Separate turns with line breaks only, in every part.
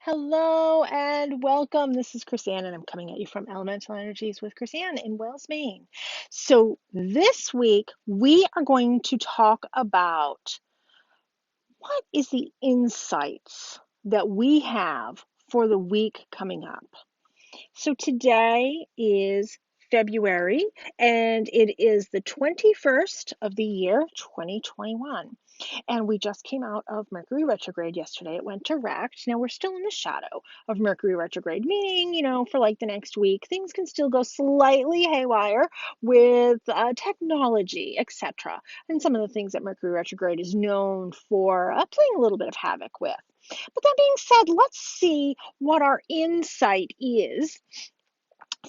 Hello and welcome. This is Chrisanne, and I'm coming at you from Elemental Energies with Chrisanne in Wells, Maine. So, this week we are going to talk about what is the insights that we have for the week coming up. So, today is February, and it is the 21st of the year 2021. And we just came out of Mercury retrograde yesterday. It went direct. Now we're still in the shadow of Mercury retrograde, meaning, for like the next week, things can still go slightly haywire with technology, etc. And some of the things that Mercury retrograde is known for playing a little bit of havoc with. But that being said, let's see what our insight is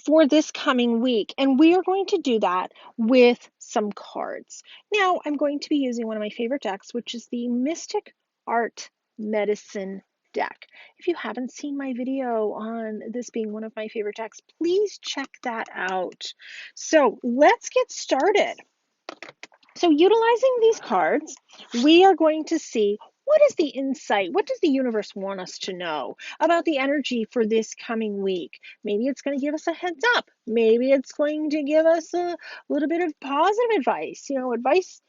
for this coming week. And we are going to do that with some cards. Now, I'm going to be using one of my favorite decks, which is the Mystic Art Medicine deck. If you haven't seen my video on this being one of my favorite decks, please check that out. So let's get started. So utilizing these cards, we are going to see what is the insight? What does the universe want us to know about the energy for this coming week? Maybe it's going to give us a heads up. Maybe it's going to give us a little bit of positive advice. Advice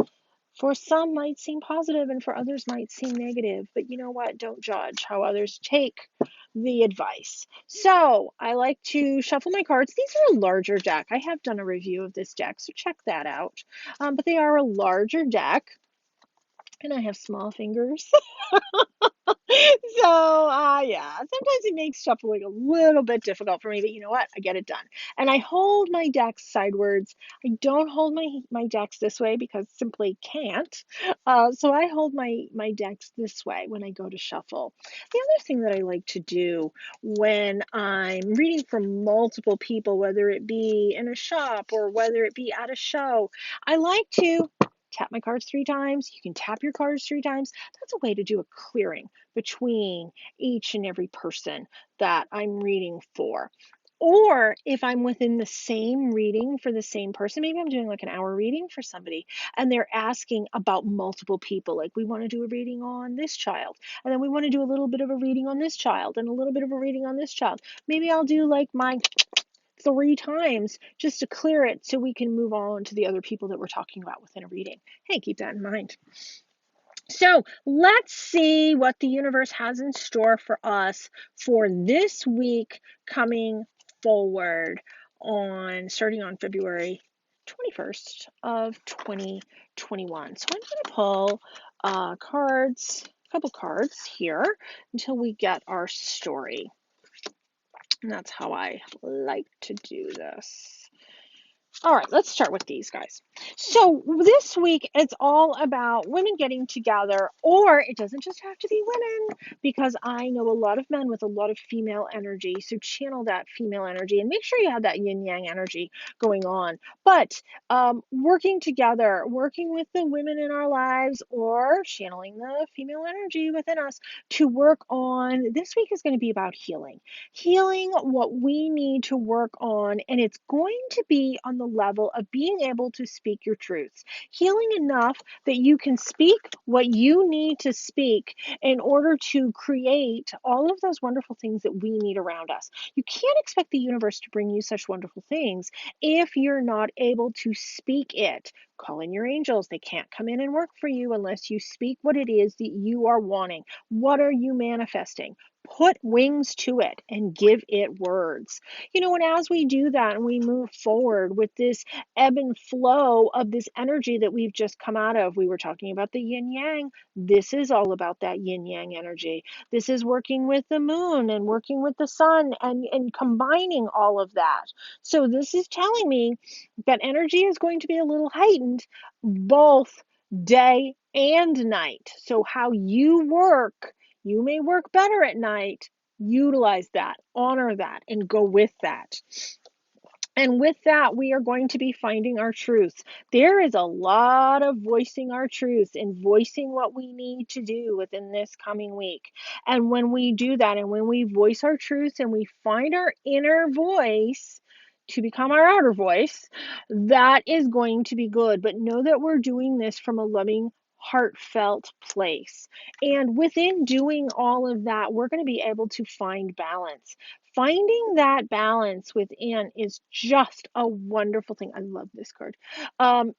for some might seem positive and for others might seem negative. But you know what? Don't judge how others take the advice. So I like to shuffle my cards. These are a larger deck. I have done a review of this deck, so check that out. But they are a larger deck, and I have small fingers. So, yeah, sometimes it makes shuffling a little bit difficult for me, but you know what? I get it done. And I hold my decks sidewards. I don't hold my decks this way because simply can't. So I hold my decks this way when I go to shuffle. The other thing that I like to do when I'm reading for multiple people, whether it be in a shop or whether it be at a show, I like to tap my cards 3 times. You can tap your cards 3 times. That's a way to do a clearing between each and every person that I'm reading for. Or if I'm within the same reading for the same person, maybe I'm doing like an hour reading for somebody and they're asking about multiple people. Like, we want to do a reading on this child, and then we want to do a little bit of a reading on this child, and a little bit of a reading on this child. Maybe I'll do like my 3 times just to clear it so we can move on to the other people that we're talking about within a reading. Hey, keep that in mind. So let's see what the universe has in store for us for this week coming forward starting on February 21st of 2021. So I'm going to pull a couple cards here until we get our story. And that's how I like to do this. All right, let's start with these guys. So this week, it's all about women getting together, or it doesn't just have to be women, because I know a lot of men with a lot of female energy. So channel that female energy and make sure you have that yin yang energy going on. But working together, working with the women in our lives, or channeling the female energy within us to work on this week is going to be about healing what we need to work on, and it's going to be on the level of being able to speak your truths. Healing enough that you can speak what you need to speak in order to create all of those wonderful things that we need around us. You can't expect the universe to bring you such wonderful things if you're not able to speak it. Call in your angels. They can't come in and work for you unless you speak what it is that you are wanting. What are you manifesting? Put wings to it and give it words. And as we do that and we move forward with this ebb and flow of this energy that we've just come out of, we were talking about the yin yang. This is all about that yin yang energy. This is working with the moon and working with the sun and combining all of that. So this is telling me that energy is going to be a little heightened both day and night. So how you work, you may work better at night. Utilize that, honor that, and go with that. And with that, we are going to be finding our truths. There is a lot of voicing our truths and voicing what we need to do within this coming week. And when we do that, and when we voice our truths and we find our inner voice to become our outer voice, that is going to be good. But know that we're doing this from a loving heartfelt place. And within doing all of that, we're going to be able to find balance. Finding that balance within is just a wonderful thing. I love this card.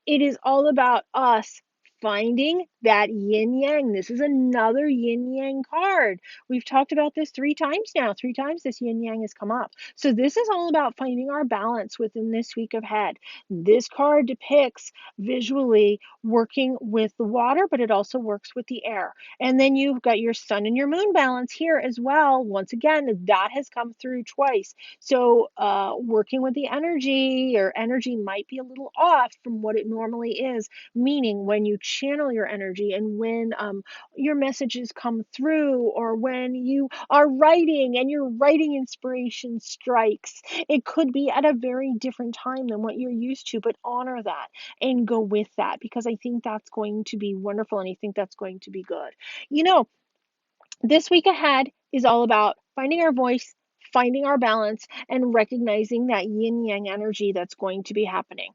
It is all about us finding that yin yang. This is another yin yang card. We've talked about this 3 times now. 3 times this yin yang has come up. So this is all about finding our balance within this week ahead. This card depicts visually working with the water, but it also works with the air. And then you've got your sun and your moon balance here as well. Once again, that has come through twice. So working with the energy, your energy might be a little off from what it normally is, meaning when you channel your energy and when your messages come through, or when you are writing and your writing inspiration strikes, it could be at a very different time than what you're used to, but honor that and go with that, because I think that's going to be wonderful and I think that's going to be good. You know, this week ahead is all about finding our voice, finding our balance, and recognizing that yin yang energy that's going to be happening.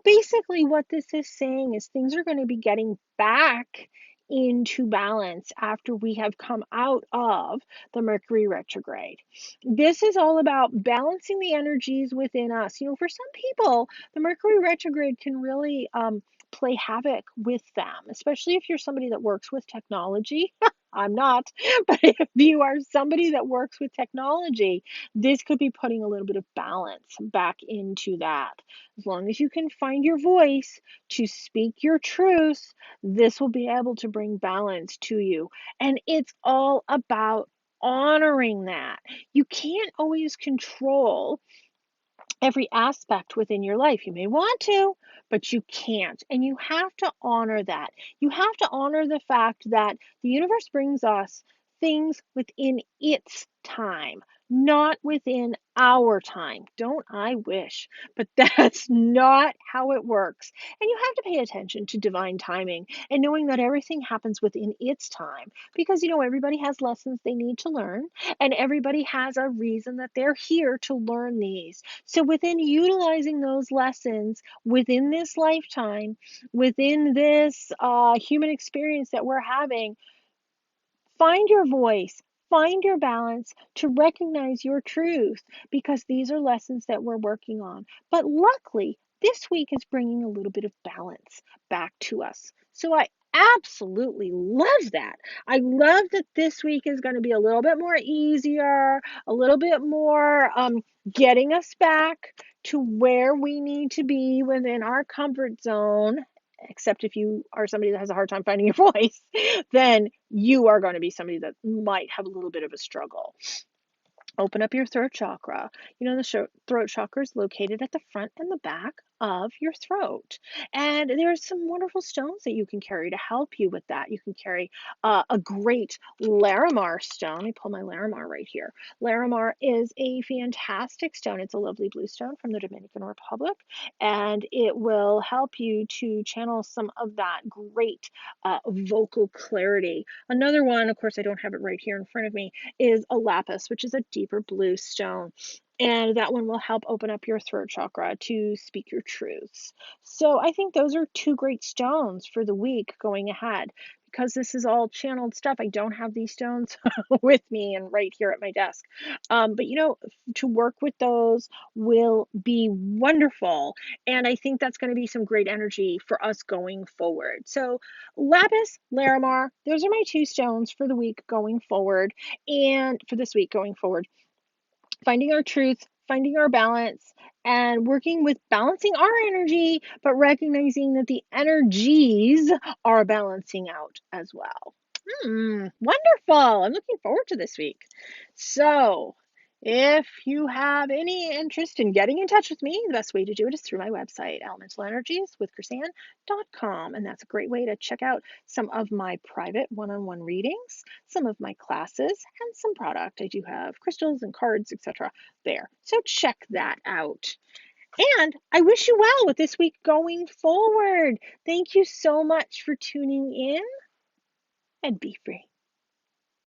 Basically, what this is saying is things are going to be getting back into balance after we have come out of the Mercury retrograde. This is all about balancing the energies within us. For some people, the Mercury retrograde can really play havoc with them, especially if you're somebody that works with technology. I'm not, but if you are somebody that works with technology, this could be putting a little bit of balance back into that. As long as you can find your voice to speak your truth, this will be able to bring balance to you. And it's all about honoring that. You can't always control every aspect within your life. You may want to, but you can't. And you have to honor that. You have to honor the fact that the universe brings us things within its time, not within our time. Don't I wish? But that's not how it works. And you have to pay attention to divine timing and knowing that everything happens within its time, because everybody has lessons they need to learn, and everybody has a reason that they're here to learn these. So, within utilizing those lessons within this lifetime, within this human experience that we're having, find your voice, find your balance to recognize your truth, because these are lessons that we're working on. But luckily, this week is bringing a little bit of balance back to us. So I absolutely love that. I love that this week is going to be a little bit more easier, a little bit more getting us back to where we need to be within our comfort zone. Except if you are somebody that has a hard time finding your voice, then you are going to be somebody that might have a little bit of a struggle. Open up your throat chakra. The throat chakra is located at the front and the back of your throat. And there's some wonderful stones that you can carry to help you with that. You can carry a great Larimar stone. Let me pull my Larimar right here. Larimar is a fantastic stone. It's a lovely blue stone from the Dominican Republic, and it will help you to channel some of that great vocal clarity. Another one, of course, I don't have it right here in front of me, is a lapis, which is a deeper blue stone. And that one will help open up your throat chakra to speak your truths. So I think those are 2 great stones for the week going ahead. Because this is all channeled stuff, I don't have these stones with me and right here at my desk. But to work with those will be wonderful. And I think that's going to be some great energy for us going forward. So Lapis, Larimar, those are my 2 stones for the week going forward, and for this week going forward. Finding our truth, finding our balance, and working with balancing our energy, but recognizing that the energies are balancing out as well. Wonderful. I'm looking forward to this week. So, if you have any interest in getting in touch with me, the best way to do it is through my website, elementalenерgieswithchrisanne.com. And that's a great way to check out some of my private one-on-one readings, some of my classes, and some product. I do have crystals and cards, etc. there. So check that out. And I wish you well with this week going forward. Thank you so much for tuning in, and be free.